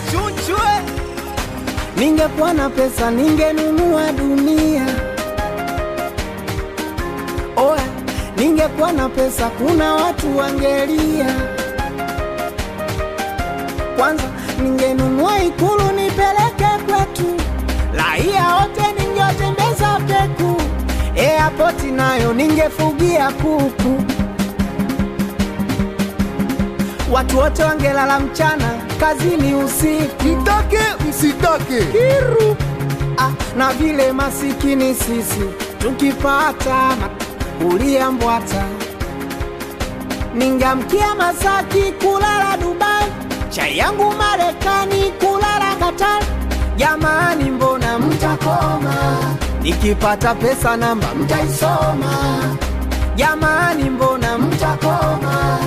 Chunchwe. Ningekuwa na pesa ningenunua dunia. Oya, ningekuwa na pesa kuna watu wangelia. Kwanza ningenunua Ikulu nipeleke kwetu, raia wote ningetembeza peku. Airport nayo ningefugia kuku, watu wote wangelala mchana, kazini usiku. Mtake msitake Kiru. Na vile masikini sisi tukipata kulia mbwata, ningamkia Masaki kulala Dubai, chai yangu Marekani kulala Qatar. Jamani mbona mtakoma, nikipata pesa namba mtaisoma. Jamani mbona mtakoma,